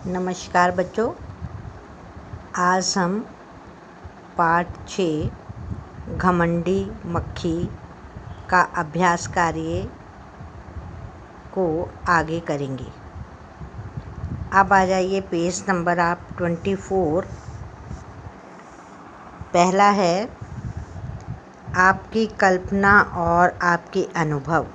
नमस्कार बच्चों, आज हम पाठ 6 घमंडी मक्खी का अभ्यास कार्य को आगे करेंगे। अब आ जाइए पेज नंबर आप 24। पहला है आपकी कल्पना और आपके अनुभव।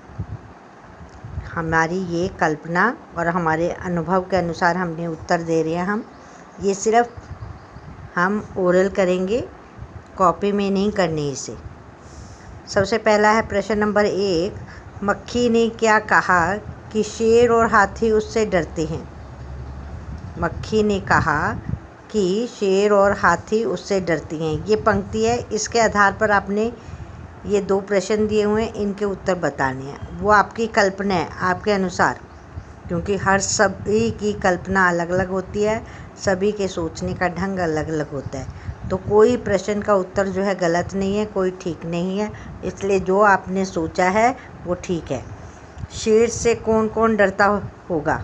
हमारी ये कल्पना और हमारे अनुभव के अनुसार हमने उत्तर दे रहे हैं। हम ये सिर्फ हम ओरल करेंगे, कॉपी में नहीं करने इसे। सबसे पहला है प्रश्न नंबर 1। मक्खी ने क्या कहा कि शेर और हाथी उससे डरते हैं? मक्खी ने कहा कि शेर और हाथी उससे डरती हैं। ये पंक्ति है, इसके आधार पर आपने ये 2 प्रश्न दिए हुए हैं, इनके उत्तर बताने हैं। वो आपकी कल्पना है, आपके अनुसार, क्योंकि हर सभी की कल्पना अलग अलग होती है, सभी के सोचने का ढंग अलग अलग होता है। तो कोई प्रश्न का उत्तर जो है गलत नहीं है, कोई ठीक नहीं है, इसलिए जो आपने सोचा है वो ठीक है। शेर से कौन कौन डरता होगा?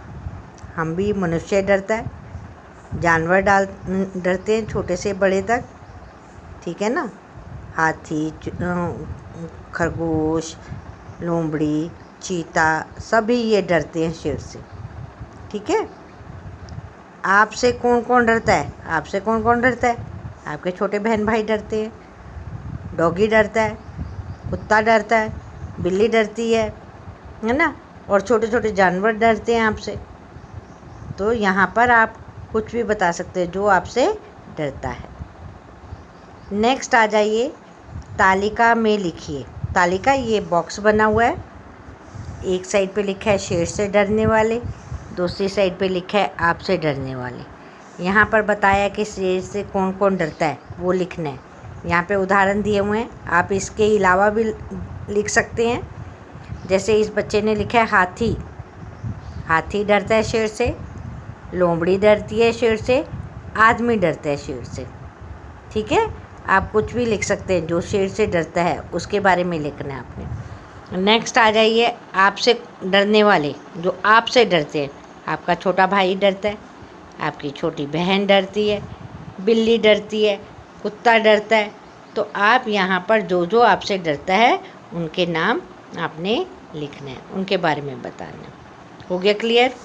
हम भी, मनुष्य डरता है, जानवर डरते हैं छोटे से बड़े तक, ठीक है ना। हाथी, खरगोश, लोमड़ी, चीता, सभी ये डरते हैं शेर से, ठीक है। आपसे कौन कौन डरता है? आपसे कौन कौन डरता है? आपके छोटे बहन भाई डरते हैं, डॉगी डरता है, कुत्ता डरता है, बिल्ली डरती है ना, और छोटे छोटे जानवर डरते हैं आपसे। तो यहाँ पर आप कुछ भी बता सकते हैं जो आपसे डरता है। नेक्स्ट आ जाइए, तालिका में लिखिए। तालिका, ये बॉक्स बना हुआ है, एक साइड पे लिखा है शेर से डरने वाले, दूसरी साइड पे लिखा है आपसे डरने वाले। यहाँ पर बताया कि शेर से कौन कौन डरता है, वो लिखना है। यहाँ पे उदाहरण दिए हुए हैं, आप इसके अलावा भी लिख सकते हैं। जैसे इस बच्चे ने लिखा है हाथी, हाथी डरता है शेर से, लोमड़ी डरती है शेर से, आदमी डरता है शेर से, ठीक है। आप कुछ भी लिख सकते हैं, जो शेर से डरता है उसके बारे में लिखना है आपने। नेक्स्ट आ जाइए, आपसे डरने वाले, जो आपसे डरते हैं। आपका छोटा भाई डरता है, आपकी छोटी बहन डरती है, बिल्ली डरती है, कुत्ता डरता है। तो आप यहाँ पर जो जो आपसे डरता है उनके नाम आपने लिखना है, उनके बारे में बताना। हो गया क्लियर?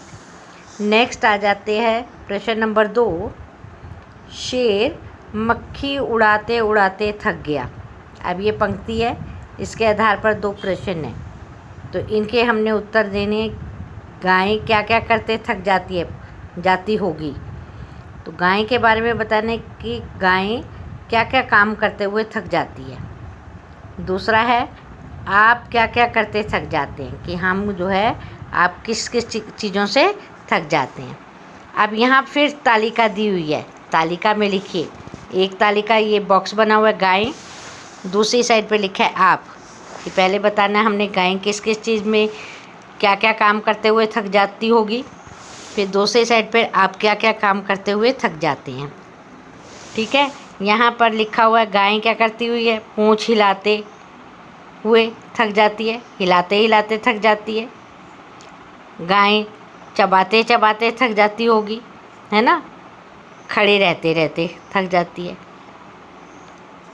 नेक्स्ट आ जाते हैं प्रश्न नंबर 2। शेर मक्खी उड़ाते उड़ाते थक गया। अब ये पंक्ति है, इसके आधार पर 2 प्रश्न हैं, तो इनके हमने उत्तर देने। गाय क्या क्या करते थक जाती होगी? तो गाय के बारे में बताने कि गाय क्या क्या काम करते हुए थक जाती है। दूसरा है, आप क्या क्या करते थक जाते हैं, कि हम जो है आप किस किस चीज़ों से थक जाते हैं। अब यहाँ फिर तालिका दी हुई है, तालिका में लिखिए। एक तालिका, ये बॉक्स बना हुआ है गाय, दूसरी साइड पे लिखा है आप। कि पहले बताना है हमने गाय किस किस चीज़ में क्या क्या काम करते हुए थक जाती होगी, फिर दूसरी साइड पे आप क्या क्या काम करते हुए थक जाते हैं, ठीक है। यहाँ पर लिखा हुआ है गाय क्या करती हुई है, पूँछ हिलाते हुए थक जाती है, हिलाते हिलाते थक जाती है। गाय चबाते चबाते थक जाती होगी, है ना, खड़े रहते रहते थक जाती है।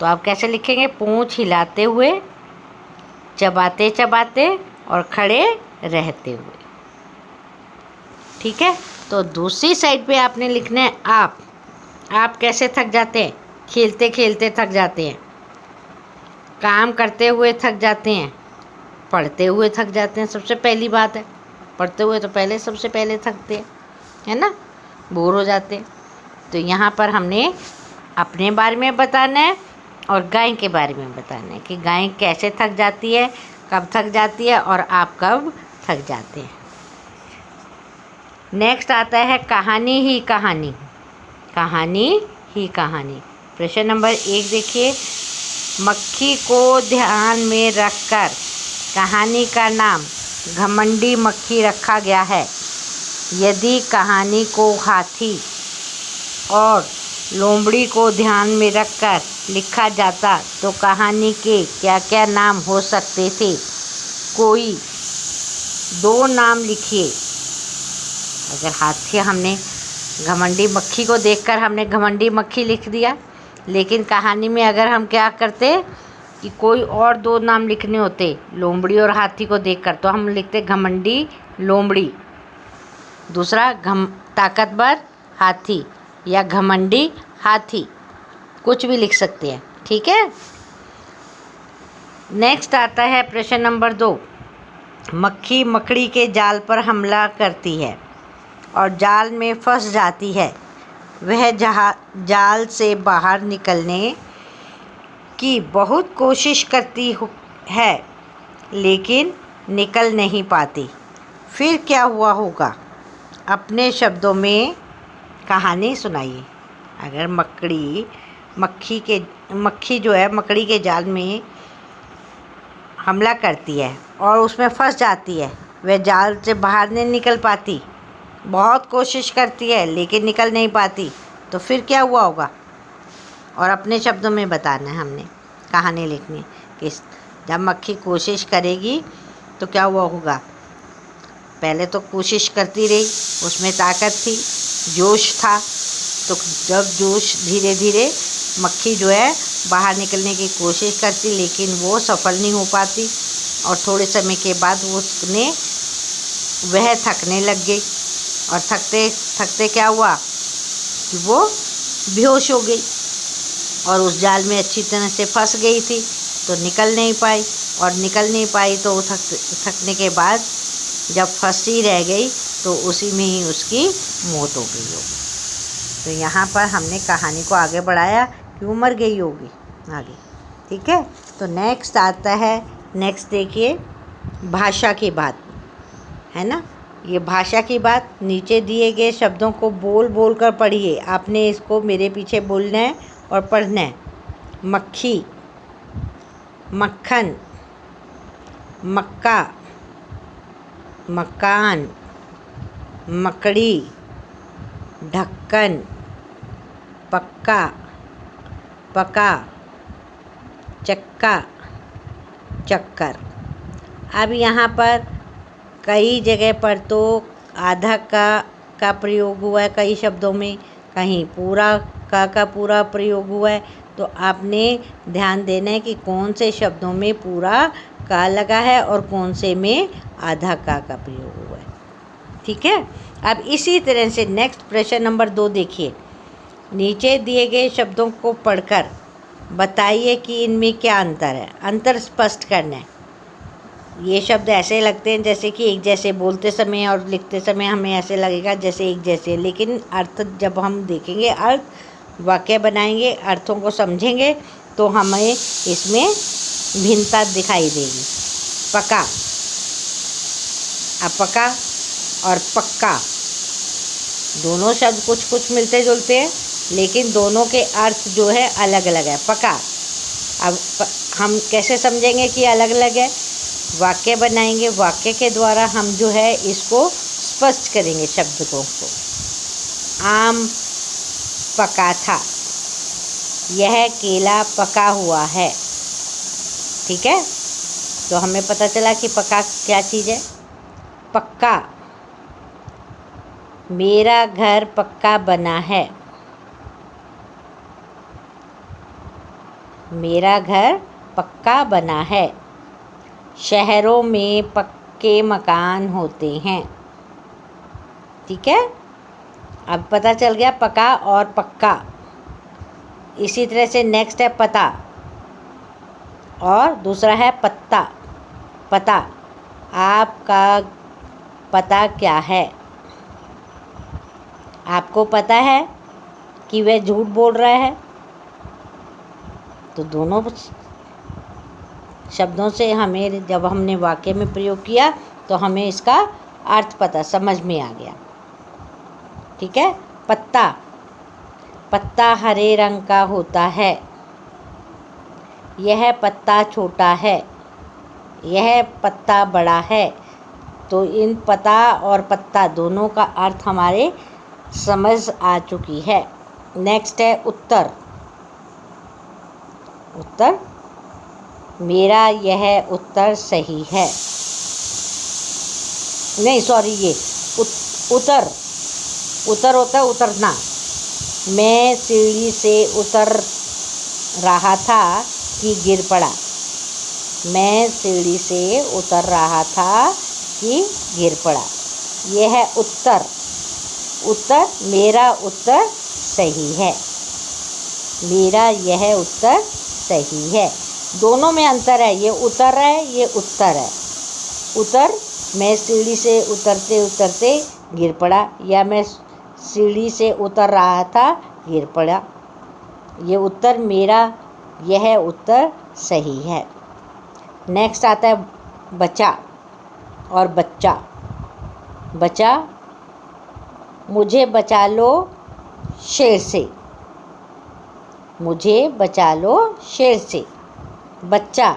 तो आप कैसे लिखेंगे? पूँछ हिलाते हुए, चबाते चबाते और खड़े रहते हुए, ठीक है। तो दूसरी साइड पे आपने लिखना है आप कैसे थक जाते हैं? खेलते खेलते थक जाते हैं, काम करते हुए थक जाते हैं, पढ़ते हुए थक जाते हैं। सबसे पहली बात है, पढ़ते हुए तो सबसे पहले थकते हैं, है ना, बोर हो जाते हैं। तो यहाँ पर हमने अपने बारे में बताना है और गाय के बारे में बताना है कि गाय कैसे थक जाती है, कब थक जाती है और आप कब थक जाते हैं। नेक्स्ट आता है कहानी ही कहानी। कहानी ही कहानी। प्रश्न नंबर 1 देखिए, मक्खी को ध्यान में रखकर कहानी का नाम घमंडी मक्खी रखा गया है। यदि कहानी को हाथी और लोमड़ी को ध्यान में रखकर लिखा जाता तो कहानी के क्या क्या नाम हो सकते थे? कोई 2 नाम लिखिए। अगर हाथी हमने घमंडी मक्खी को देखकर हमने घमंडी मक्खी लिख दिया, लेकिन कहानी में अगर हम क्या करते कि कोई और दो नाम लिखने होते, लोमड़ी और हाथी को देखकर, तो हम लिखते घमंडी लोमड़ी, दूसरा ताकतवर हाथी या घमंडी हाथी, कुछ भी लिख सकते हैं। ठीक है। नेक्स्ट आता है प्रश्न नंबर 2। मक्खी मकड़ी के जाल पर हमला करती है और जाल में फंस जाती है। वह जाल से बाहर निकलने की बहुत कोशिश करती है, लेकिन निकल नहीं पाती। फिर क्या हुआ होगा? अपने शब्दों में कहानी सुनाइए। अगर मक्खी जो है मकड़ी के जाल में हमला करती है और उसमें फंस जाती है, वह जाल से बाहर नहीं निकल पाती, बहुत कोशिश करती है लेकिन निकल नहीं पाती, तो फिर क्या हुआ होगा? और अपने शब्दों में बताना है हमने, कहानी लिखनी कि जब मक्खी कोशिश करेगी तो क्या हुआ होगा। पहले तो कोशिश करती रही, उसमें ताकत थी, जोश था, तो जब जोश धीरे धीरे मक्खी जो है बाहर निकलने की कोशिश करती, लेकिन वो सफल नहीं हो पाती, और थोड़े समय के बाद वह थकने लग गई, और थकते थकते क्या हुआ कि वो बेहोश हो गई, और उस जाल में अच्छी तरह से फंस गई थी, तो निकल नहीं पाई, और निकल नहीं पाई तो थकने के बाद जब फंसी रह गई तो उसी में ही उसकी मौत हो गई होगी। तो यहाँ पर हमने कहानी को आगे बढ़ाया कि वो मर गई होगी आगे। ठीक है। तो नेक्स्ट आता है, नेक्स्ट देखिए, भाषा की बात है ना। ये भाषा की बात, नीचे दिए गए शब्दों को बोल बोल कर पढ़िए। आपने इसको मेरे पीछे बोलना है और पढ़ना है। मक्खी, मक्खन, मक्का, मकान, मकड़ी, ढक्कन, पक्का, पका, चक्का, चक्कर। अब यहाँ पर कई जगह पर तो आधा का प्रयोग हुआ है कई शब्दों में, कहीं पूरा का पूरा प्रयोग हुआ है। तो आपने ध्यान देना है कि कौन से शब्दों में पूरा का लगा है और कौन से में आधा का प्रयोग हुआ है। ठीक है। अब इसी तरह से नेक्स्ट प्रश्न नंबर 2 देखिए। नीचे दिए गए शब्दों को पढ़कर बताइए कि इनमें क्या अंतर है। अंतर स्पष्ट करना है। ये शब्द ऐसे लगते हैं जैसे कि एक जैसे, बोलते समय और लिखते समय हमें ऐसे लगेगा जैसे एक जैसे, लेकिन अर्थ जब हम देखेंगे, अर्थ वाक्य बनाएंगे, अर्थों को समझेंगे, तो हमें इसमें भिन्नता दिखाई देगी। पका, अब पका और पक्का दोनों शब्द कुछ कुछ मिलते जुलते हैं, लेकिन दोनों के अर्थ जो है अलग अलग है। पका, अब हम कैसे समझेंगे कि अलग अलग है? वाक्य बनाएंगे, वाक्य के द्वारा हम जो है इसको स्पष्ट करेंगे शब्दों को। आम पका था, यह केला पका हुआ है। ठीक है। तो हमें पता चला कि पका क्या चीज़ है। पक्का, मेरा घर पक्का बना है। मेरा घर पक्का बना है। शहरों में पक्के मकान होते हैं। ठीक है। अब पता चल गया पका और पक्का। इसी तरह से नेक्स्ट है पता, और दूसरा है पत्ता। पता, आपका पता क्या है? आपको पता है कि वह झूठ बोल रहा है। तो दोनों शब्दों से हमें, जब हमने वाक्य में प्रयोग किया तो हमें इसका अर्थ पता, समझ में आ गया। ठीक है। पत्ता, पत्ता हरे रंग का होता है। यह पत्ता छोटा है। यह पत्ता बड़ा है। तो इन पता और पत्ता दोनों का अर्थ हमारे समझ आ चुकी है। नेक्स्ट है उत्तर। उत्तर, मेरा यह उत्तर सही है। नहीं सॉरी, ये उत्तर, उतर होता है उतरना। मैं सीढ़ी से उतर रहा था कि गिर पड़ा। मैं सीढ़ी से उतर रहा था कि गिर पड़ा। यह है उत्तर। उत्तर, मेरा उत्तर सही है। मेरा यह उत्तर सही है। दोनों में अंतर है, ये उतर है, ये उत्तर है। उतर, मैं सीढ़ी से उतरते उतरते गिर पड़ा, या मैं सीढ़ी से उतर रहा था गिर पड़ा। ये उत्तर मेरा, यह उत्तर सही है। नेक्स्ट आता है बचा और बच्चा। बचा, मुझे बचा लो शेर से। मुझे बचा लो शेर से। बच्चा,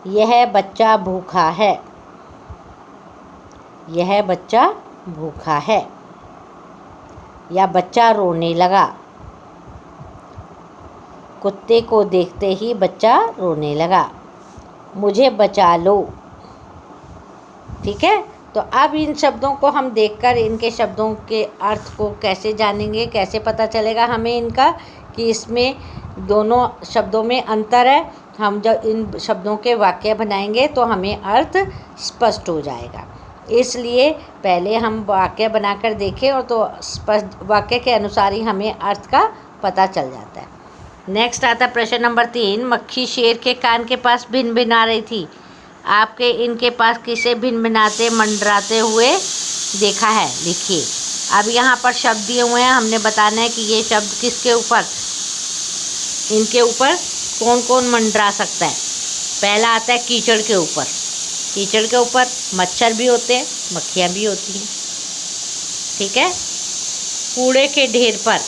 यह बच्चा भूखा है। यह बच्चा भूखा है। या बच्चा रोने लगा। कुत्ते को देखते ही बच्चा रोने लगा। मुझे बचा लो। ठीक है, तो अब इन शब्दों को हम देखकर इनके शब्दों के अर्थ को कैसे जानेंगे, कैसे पता चलेगा हमें इनका कि इसमें दोनों शब्दों में अंतर है। हम जब इन शब्दों के वाक्य बनाएंगे तो हमें अर्थ स्पष्ट हो जाएगा। इसलिए पहले हम वाक्य बनाकर देखें और तो स्पष्ट वाक्य के अनुसार ही हमें अर्थ का पता चल जाता है। नेक्स्ट आता है प्रश्न नंबर 3। मक्खी शेर के कान के पास भिन भिना रही थी। आपके इनके पास किसे भिन भिनाते मंडराते हुए देखा है, लिखिए। अब यहाँ पर शब्द दिए हुए हैं, हमने बताना है कि ये शब्द किसके ऊपर, इनके ऊपर कौन कौन मंडरा सकता है। पहला आता है कीचड़ के ऊपर। कीचड़ के ऊपर मच्छर भी होते हैं, मक्खियाँ भी होती हैं। ठीक है, कूड़े के ढेर पर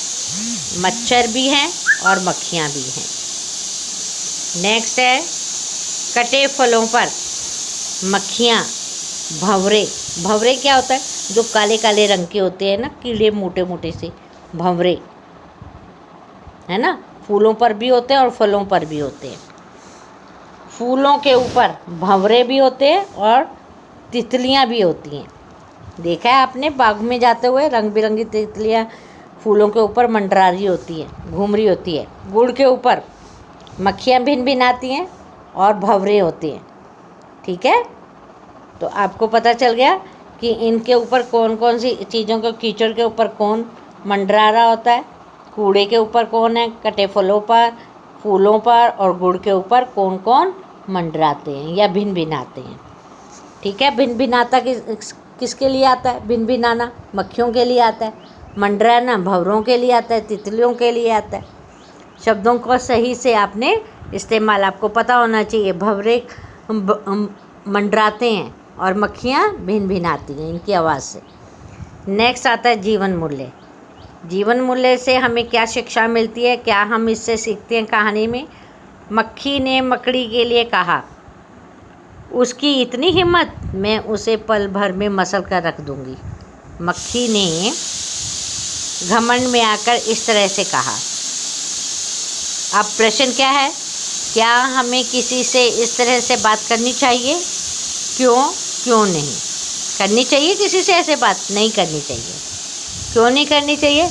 मच्छर भी हैं और मक्खियाँ भी हैं। नेक्स्ट है कटे फलों पर मक्खियाँ, भंवरे। भंवरे क्या होता है, जो काले काले रंग के होते हैं ना, कीड़े मोटे मोटे से, भंवरे है ना। फूलों पर भी होते हैं और फलों पर भी होते हैं। फूलों के ऊपर भंवरे भी होते हैं और तितलियाँ भी होती हैं। देखा है आपने बाग में जाते हुए, रंग बिरंगी तितलियाँ फूलों के ऊपर मंडरा रही होती है, घूम रही होती है। गुड़ के ऊपर मक्खियाँ भिन भिन आती हैं और भंवरे होते हैं। ठीक है, तो आपको पता चल गया कि इनके ऊपर कौन कौन सी चीज़ों को, कीचड़ के ऊपर कौन मंडरा रहा होता है, कूड़े के ऊपर कौन है, कटे फलों पर, फूलों पर, और गुड़ के ऊपर कौन कौन मंडराते हैं या भिन भिनाते हैं। ठीक है, भिन भिनाता किसके लिए आता है, भिन भिनाना मक्खियों के लिए आता है, मंडराना भंवरों के लिए आता है, तितलियों के लिए आता है। शब्दों को सही से आपने इस्तेमाल आपको पता होना चाहिए। भंवरे मंडराते हैं और मक्खियाँ भिन भिनाती हैं इनकी आवाज़ से। नेक्स्ट आता है जीवन मूल्य। जीवन मूल्य से हमें क्या शिक्षा मिलती है, क्या हम इससे सीखते हैं कहानी में। मक्खी ने मकड़ी के लिए कहा, उसकी इतनी हिम्मत, मैं उसे पल भर में मसल कर रख दूंगी। मक्खी ने घमंड में आकर इस तरह से कहा। अब प्रश्न क्या है, क्या हमें किसी से इस तरह से बात करनी चाहिए? क्यों नहीं करनी चाहिए? किसी से ऐसे बात नहीं करनी चाहिए। क्यों नहीं करनी चाहिए?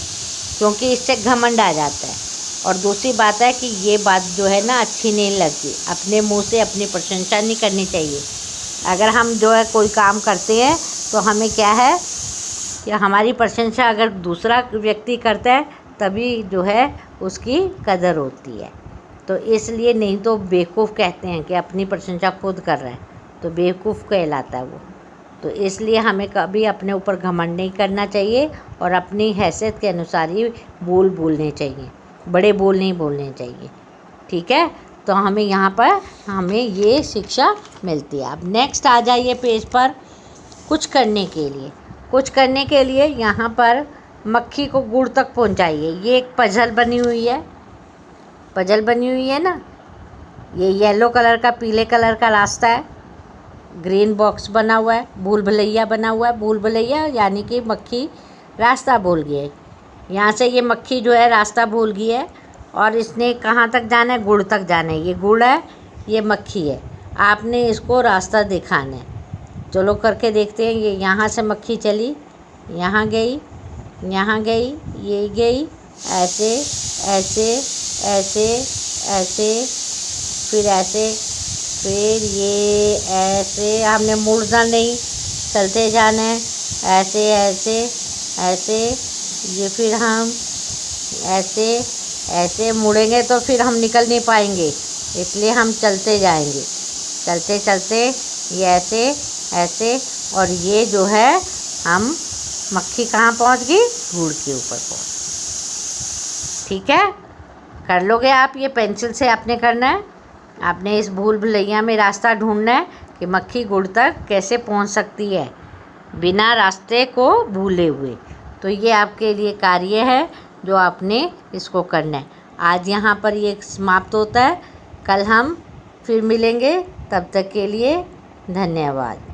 क्योंकि इससे घमंड आ जाता है। और दूसरी बात है कि ये बात जो है ना अच्छी नहीं लगती, अपने मुंह से अपनी प्रशंसा नहीं करनी चाहिए। अगर हम जो है कोई काम करते हैं तो हमें क्या है कि हमारी प्रशंसा अगर दूसरा व्यक्ति करता है तभी जो है उसकी कदर होती है। तो इसलिए, नहीं तो बेवकूफ़ कहते हैं कि अपनी प्रशंसा खुद कर रहा है तो बेवकूफ़ कहलाता है वो। तो इसलिए हमें कभी अपने ऊपर घमंड नहीं करना चाहिए और अपनी हैसियत के अनुसार ही बोल बोलने चाहिए, बड़े बोल नहीं बोलने चाहिए। ठीक है, तो हमें यहाँ पर हमें ये शिक्षा मिलती है। अब नेक्स्ट आ जाइए पेज पर। कुछ करने के लिए, कुछ करने के लिए यहाँ पर मक्खी को गुड़ तक पहुँचाइए। ये एक पजल बनी हुई है, पजल बनी हुई है ना, ये येलो कलर का, पीले कलर का रास्ता है, ग्रीन बॉक्स बना हुआ है, भूल भुलैया बना हुआ है। भूल भुलैया यानी कि मक्खी रास्ता भूल गई है। यहाँ से ये मक्खी जो है रास्ता भूल गई है और इसने कहाँ तक जाना है, गुड़ तक जाना है। ये गुड़ है, ये मक्खी है, आपने इसको रास्ता दिखाना है। चलो करके देखते हैं। ये यहाँ से मक्खी चली, यहाँ गई, यहाँ गई, ये गई, ऐसे ऐसे ऐसे ऐसे, फिर ऐसे, फिर ये ऐसे। हमने मुड़ना नहीं, चलते जाना है, ऐसे ऐसे ऐसे। ये फिर हम ऐसे ऐसे मुड़ेंगे तो फिर हम निकल नहीं पाएंगे, इसलिए हम चलते जाएंगे, चलते चलते ये ऐसे ऐसे। और ये जो है हम मक्खी कहाँ पहुँच गई? गुड़ के ऊपर पहुँच। ठीक है, कर लोगे आप। ये पेंसिल से आपने करना है, आपने इस भूल भुलैया में रास्ता ढूंढना है कि मक्खी गुड़ तक कैसे पहुँच सकती है बिना रास्ते को भूले हुए। तो ये आपके लिए कार्य है जो आपने इसको करना है। आज यहाँ पर ये समाप्त होता है, कल हम फिर मिलेंगे। तब तक के लिए धन्यवाद।